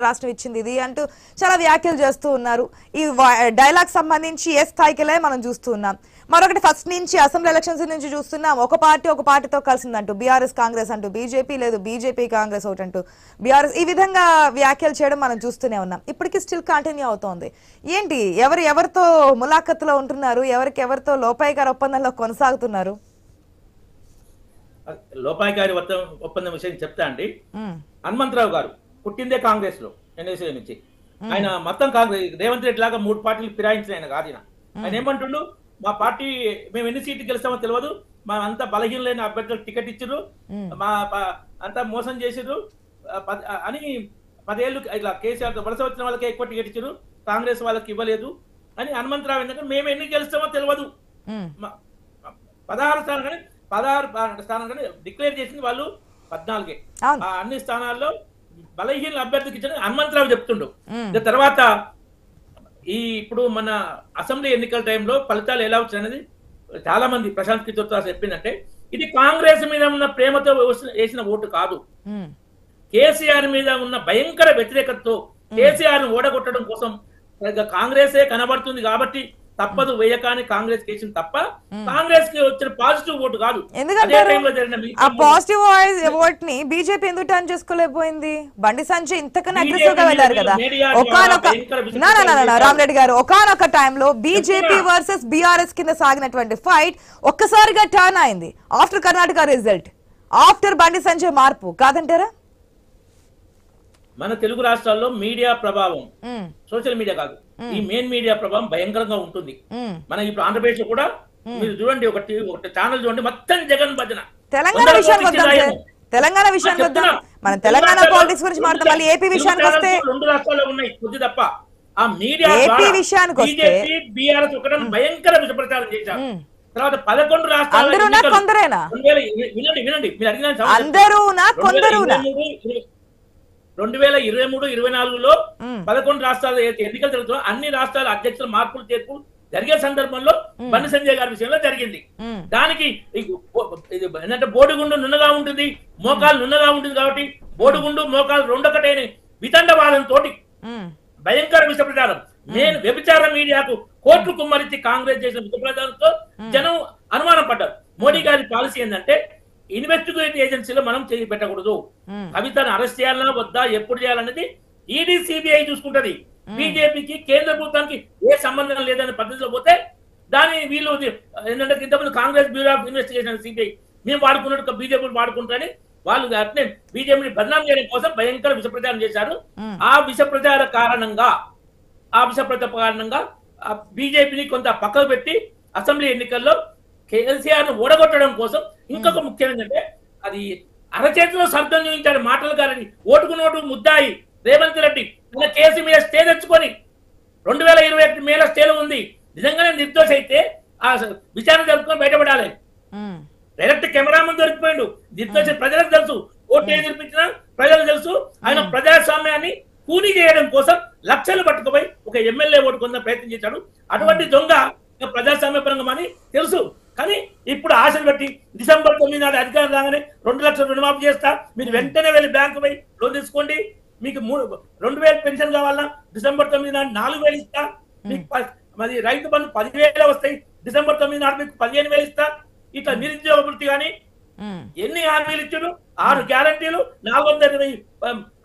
రాష్ట్రం ఇచ్చింది ఇది అంటూ చాలా వ్యాఖ్యలు చేస్తూ ఉన్నారు. ఈ డైలాగ్ సంబంధించి ఏ స్థాయికిలే మనం చూస్తూ ఉన్నాం. మరొకటి ఫస్ట్ నుంచి అసెంబ్లీ ఎలక్షన్స్ నుంచి చూస్తున్నాం. ఒక పార్టీతో కలిసిందంటూ బీఆర్ఎస్ కాంగ్రెస్ అంటూ బీజేపీ లేదు బీజేపీ కాంగ్రెస్ ఒకటి అంటూ బీఆర్ఎస్ ఈ విధంగా వ్యాఖ్యలు చేయడం మనం చూస్తూనే ఉన్నాం. ఇప్పటికీ స్టిల్ కంటిన్యూ అవుతోంది. ఏంటి ఎవరితో ములాఖత్తులో ఉంటున్నారు, ఎవరితో లోపాయికారి ఒప్పందంలో కొనసాగుతున్నారు? లోపాయికారి ఒప్పందం విషయం చెప్తా అండి. హనుమంతరావు గారు పుట్టిందే కాంగ్రెస్ లో ఎన్ఎస్ఏ నుంచి. ఆయన మొత్తం కాంగ్రెస్ రేవంత్ రెడ్డి లాగా 3 పార్టీలు ఫిరాయించిన ఆయన కాదు. ఆయన ఏమంటుండు, మా పార్టీ మేము ఎన్ని సీట్లు గెలుస్తామో తెలియదు, మా అంతా బలహీనలైన అభ్యర్థులకు టికెట్ ఇచ్చిర్రు, మా అంతా మోసం చేసిర్రు అని 10 ఏళ్ళు ఇట్లా కేసీఆర్ వలస వచ్చిన వాళ్ళకే ఎక్కువ టికెట్ ఇచ్చారు, కాంగ్రెస్ వాళ్ళకి ఇవ్వలేదు అని హనుమంతరావు. ఎందుకంటే మేము ఎన్ని గెలుస్తామో తెలియదు, 16 స్థానాలు కానీ 16 స్థానాలు కానీ డిక్లేర్ చేసింది వాళ్ళు 14. అన్ని స్థానాల్లో బలహీన అభ్యర్థికి ఇచ్చిన హనుమంతరావు చెప్తుండు. తర్వాత ఇప్పుడు మన అసెంబ్లీ ఎన్నికల టైంలో ఫలితాలు ఎలా వచ్చాయనేది చాలా మంది ప్రశాంత్ కిషోర్ చెప్పిందంటే, ఇది కాంగ్రెస్ మీద ఉన్న ప్రేమతో వేసిన ఓటు కాదు, కేసీఆర్ మీద ఉన్న భయంకర వ్యతిరేకతతో కేసీఆర్ ను ఓడగొట్టడం కోసం కాంగ్రెసే కనబడుతుంది కాబట్టి తప్పదు వేయకాని కాంగ్రెస్ కేసింది తప్ప కాంగ్రెస్ కి వచ్చిన పాజిటివ్ ఓటు కాదు. ఆ పాజిటివ్ ఓట్ ని బీజేపీ ఎందుకు టర్న్ చేసుకోలేకపోయింది? బండి సంజయ్ ఇంతకన్నా అగ్రెసివ్ గా వెళ్ళారు కదా రామరెడ్డి గారు. ఒకానొక టైంలో బీజేపీ వర్సెస్ బీఆర్ఎస్ కింద సాగినటువంటి ఫైట్ ఒక్కసారిగా టర్న్ అయింది after Karnataka result, after Bandi Sanjay మార్పు, కాదంటారా? మన తెలుగు రాష్ట్రాల్లో మీడియా ప్రభావం, సోషల్ మీడియా కాదు, ఈ మెయిన్ మీడియా ప్రభావం భయంకరంగా ఉంటుంది. మన ఇప్పుడు ఆంధ్రప్రదేశ్ లో కూడా మీరు చూడండి, ఒకటి ఛానల్ చూడండి, మొత్తం జగన్ భజన. తెలంగాణ విషయానికి వద్దాం, మన తెలంగాణ పాలిటిక్స్ గురించి మాట్లాడతాం. మళ్ళీ ఏపీ విషయానికి వస్తే 2 రాష్ట్రాల్లో ఉన్నాయి కొద్ది తప్ప. ఆ మీడియా ఏపీ విషయానికి వస్తే బీఆర్ఎస్ ఒకటే భయంకర విషప్రచారం చేశారు. తర్వాత 11 రాష్ట్రాలు వినండి మీరు అడిగిన 2023-24లో 11 రాష్ట్రాలు ఎన్నికలు జరుగుతున్నా అన్ని రాష్ట్రాల అధ్యక్షుల మార్పులు చేర్పులు జరిగే సందర్భంలో బండి సంజయ్ గారి విషయంలో జరిగింది. దానికి ఏంటంటే బోడిగుండు నున్నగా ఉంటుంది, మోకాలు నున్నగా ఉంటుంది కాబట్టి బోడిగుండు మోకాలు రెండొకటైన వితండవాదంతో భయంకర విష ప్రచారం. నేను వ్యభిచార మీడియాకు కోట్లు కుమ్మరించి కాంగ్రెస్ చేసిన విష ప్రచారంతో జనం అనుమానం పడ్డారు. మోడీ గారి పాలసీ ఏంటంటే ఇన్వెస్టిగేటివ్ ఏజెన్సీలో మనం చేయి పెట్టకూడదు, కవితను అరెస్ట్ చేయాలన్నా వద్దా, ఎప్పుడు చేయాలనేది ఈడీ సిబిఐ చూసుకుంటది. బీజేపీకి కేంద్ర ప్రభుత్వానికి ఏ సంబంధం లేదనే పద్ధతిలో పోతే దాన్ని వీళ్ళు ఏంటంటే ఇంతకుముందు Congress bureau of investigation CBI మేము వాడుకున్నట్టు బీజేపీ వాడుకుంటారని వాళ్ళు అట్నే బీజేపీని బదనాం చేయడం కోసం భయంకర విష ప్రచారం చేశారు. ఆ విష ప్రచార కారణంగా బీజేపీని కొంత పక్కకు పెట్టి అసెంబ్లీ ఎన్నికల్లో కేసీఆర్ ను ఓడగొట్టడం కోసం ఇంకొక ముఖ్యం ఏంటంటే అది అరచేతిలో శబ్దం చూపించాడు మాటలు గారని. ఓటుకు నోటు ముద్దాయి రేవంత్ రెడ్డి తన కేసు మీద స్టే తెచ్చుకొని 2021 మేల స్టేలో ఉంది. నిజంగానే నిర్దోష అయితే ఆ విచారణ జరుపుకొని బయటపడాలి. డైరెక్ట్ కెమెరా ముందు దొరికిపోయిండు. నిర్దోష ప్రజలకు తెలుసు, ఓటు ఏది చూపించినా ప్రజలకు తెలుసు. ఆయన ప్రజాస్వామ్యాన్ని కూనీ చేయడం కోసం లక్షలు పట్టుకుపోయి ఒక ఎమ్మెల్యే ఓటు కొంత ప్రయత్నం చేశాడు. అటువంటి దొంగ ప్రజాస్వామ్య పరంగా అని తెలుసు. కానీ ఇప్పుడు ఆశలు పెట్టి డిసెంబర్ 9 నాడు అధికారం రాగానే 2 లక్షలు రుణమాఫీ చేస్తా, మీరు వెంటనే వెళ్ళి బ్యాంకు పోయి లోన్ తీసుకోండి, మీకు 2,000 పెన్షన్ కావాలన్నా డిసెంబర్ 9 నాడు 4,000 ఇస్తా, మీకు మరి రైతు బంధు 10,000 వస్తాయి, డిసెంబర్ 9 నాడు మీకు 15,000 ఇస్తా. ఇట్లా నిరుద్యోగ వృత్తి కానీ ఎన్ని హామీలు ఇచ్చారు, 6 గ్యారంటీలు, 420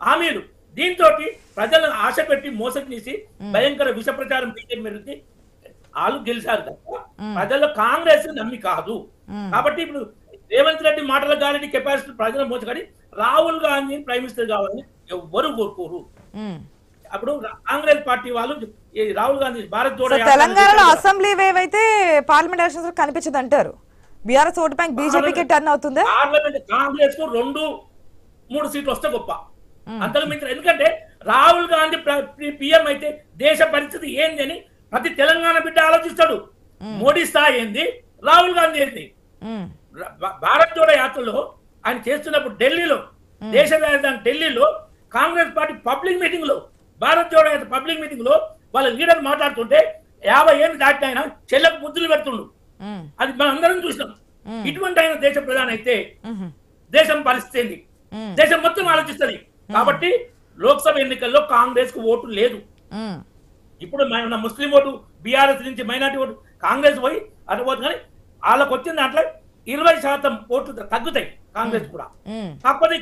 హామీలు. దీంతో ప్రజలను ఆశ పెట్టి మోసం చేసి భయంకర విష ప్రచారం బీజేపీ మీద వాళ్ళు గెలిచారు తప్ప ప్రజల్లో కాంగ్రెస్ నమ్మి కాదు. కాబట్టి ఇప్పుడు రేవంత్ రెడ్డి మాటల గాని కెపాసిటీ ప్రజలు మోసం, కానీ రాహుల్ గాంధీ ప్రైమ్ మినిస్టర్ కావాలని ఎవరు కోరుకోరు. అప్పుడు కాంగ్రెస్ పార్టీ వాళ్ళు రాహుల్ గాంధీ భారత్ జోడో తెలంగాణలో అసెంబ్లీ వేవ్ అయితే పార్లమెంట్ ఎలక్షన్స్ కనిపించదు అంటారు. బీఆర్ఎస్ ఓటు బ్యాంక్ బీజేపీకి టర్న్ అవుతుందా? పార్లమెంట్ కాంగ్రెస్ కు 2-3 సీట్లు వస్తే గొప్ప, అంతకు మించిన. ఎందుకంటే రాహుల్ గాంధీ పిఎం అయితే దేశ పరిస్థితి ఏంది అని ప్రతి తెలంగాణ బిడ్డ ఆలోచిస్తాడు. మోడీ స్థాయి ఏంది, రాహుల్ గాంధీ ఏంది. భారత్ జోడో యాత్రలో ఆయన చేస్తున్నప్పుడు ఢిల్లీలో, దేశ రాజధాని ఢిల్లీలో కాంగ్రెస్ పార్టీ పబ్లిక్ మీటింగ్ లో, భారత్ జోడో యాత్ర పబ్లిక్ మీటింగ్ లో వాళ్ళ లీడర్ మాట్లాడుతుంటే 50 ఏళ్ళు దాటిన ఆయన చెల్లకు బుద్ధులు పెడుతుండు. అది మనం అందరం చూసినాం. ఇటువంటి ఆయన దేశ ప్రధాని అయితే దేశం పరిస్థితి ఏంది, దేశం మొత్తం ఆలోచిస్తుంది. కాబట్టి లోక్సభ ఎన్నికల్లో కాంగ్రెస్ కు ఓటు లేదు. ఉమ్, ఇప్పుడు మన ముస్లిం ఓటు బీఆర్ఎస్ నుంచి మైనార్టీ ఓటు కాంగ్రెస్ పోయి అటు పోతుంది, కానీ వాళ్ళకి వచ్చిన దాంట్లో 20% ఓట్లు తగ్గుతాయి కాంగ్రెస్ కూడా. ఉమ్. కాకపోతే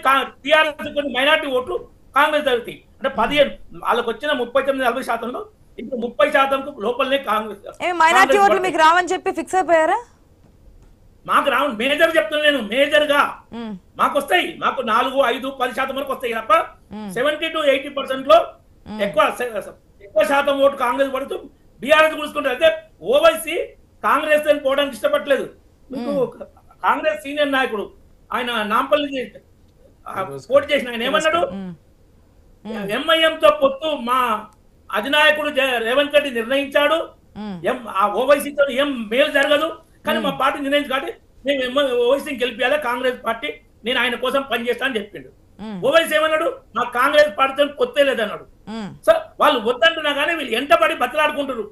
టీఆర్ఎస్ కొన్ని మైనార్టీ ఓట్లు కాంగ్రెస్ తగ్గుతాయి. అంటే 15 వాళ్ళకి వచ్చిన 39-40%లో ఇప్పుడు 30% లోపలనే కాంగ్రెస్. మైనార్టీ ఓట్లు మీకు రావని చెప్పి ఫిక్స్ అయిపోయారా? మాకు రావు, మేజర్ చెప్తున్నాను నేను, మేజర్ గా ఉమ్, మాకు వస్తాయి. మాకు 4, 5, 10% వరకు వస్తాయి తప్ప 70 to 80% లో ఎక్కువ శాతం ఓటు కాంగ్రెస్ పడుతూ బీఆర్ఎస్ కూర్చుకుంటారు. అయితే ఓవైసీ కాంగ్రెస్ అని పోవడానికి ఇష్టపడలేదు. మీకు కాంగ్రెస్ సీనియర్ నాయకుడు ఆయన నాంపల్లి పోటీ చేసిన ఆయన ఏమన్నాడు, ఎంఐఎం తో పొత్తు మా అధినాయకుడు రేవంత్ రెడ్డి నిర్ణయించాడు, ఆ ఓవైసీతో ఏం మేలు జరగదు, కానీ మా పార్టీ నిర్ణయించు కాబట్టి మేము ఓవైసీని గెలిపియాలి, కాంగ్రెస్ పార్టీ నేను ఆయన కోసం పనిచేస్తా అని చెప్పిండు. ఓవైసీ ఏమన్నాడు, మా కాంగ్రెస్ పార్టీతో పొత్తే లేదన్నాడు. సో వాళ్ళు వద్దంటున్నా కానీ వీళ్ళు ఎంటబడి బతలాడుకుంటారు.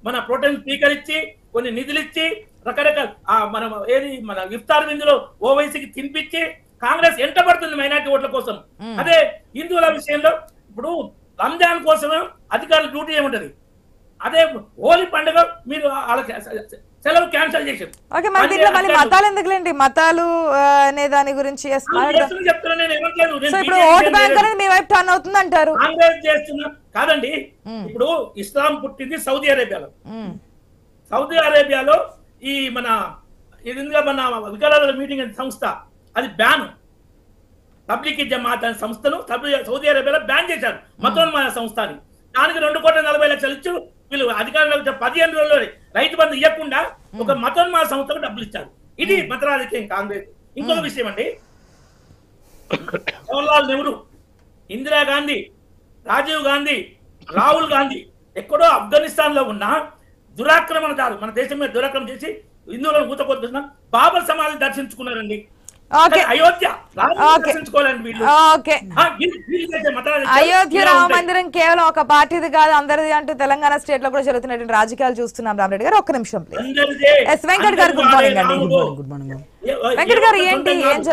మన ప్రోటెన్ స్పీకర్ ఇచ్చి కొన్ని నిధులు ఇచ్చి రకరకాల మన ఇఫ్తార్ విందులో ఓవైసీకి తినిపించి కాంగ్రెస్ ఎంటబడుతుంది మైనార్టీ ఓట్ల కోసం. అదే హిందువుల విషయంలో ఇప్పుడు రంజాన్ కోసమే అధికారుల డ్యూటీ ఏముంటది, అదే హోలీ పండుగ మీరు సెలవు క్యాన్సిల్ చేశారు. ఓకే, మరి దీంట్లో మళ్ళీ మతాలు ఎందుకులేండి, మతాలు అనే దాని గురించి చెప్తున్నా నేను ఏమంటలేదు. ఇప్పుడు ఓట్ బ్యాంక్ అనేది మీ వైపు టర్న్ అవుతుంది అంటారు. కాంగ్రెస్ చేస్తున్నా కాదండి. ఇప్పుడు ఇస్లాం పుట్టింది సౌదీ అరేబియాలో. సౌదీ అరేబియాలో ఈ మన వికలాంగుల మీటింగ్ అనే సంస్థ అది బ్యాన్, తబ్లీగీ జమాత్ అనే సంస్థను సౌదీ అరేబియాలో బ్యాన్ చేశారు, మతోన్మాద సంస్థ అని. దానికి 2,40,00,000 ఇచ్చి వీళ్ళు అధికారులకు 15 రోజుల్లో రైతు బంధు ఇవ్వకుండా ఒక మతోన్మాద సంస్థకు డబ్బులు ఇచ్చారు. ఇది మత రాజకీయం కాంగ్రెస్. ఇంకొక విషయం అండి, జవహర్లాల్ నెహ్రూ, ఇందిరాగాంధీ, రాజీవ్ గాంధీ, రాహుల్ గాంధీ ఎక్కడో ఆఫ్ఘనిస్తాన్ లో ఉన్న దురాక్రమణదారు మన దేశం మీద దురాక్రమణ చేసి హిందువులను ఊతకొద్దున్న బాబర్ సమాధి దర్శించుకున్నారండి. అయోధ్య అయోధ్య రామ మందిరం కేవలం ఒక పార్టీది కాదు అందరిది అంటూ తెలంగాణ స్టేట్ లో కూడా జరుగుతున్నటువంటి రాజకీయాలు చూస్తున్నాం. రామరెడ్డి గారు ఒక్క నిమిషం ప్లీజ్. వెంకట్ గారు గుడ్ మార్నింగ్ అండి. వెంకట్ గారు ఏంటి ఏం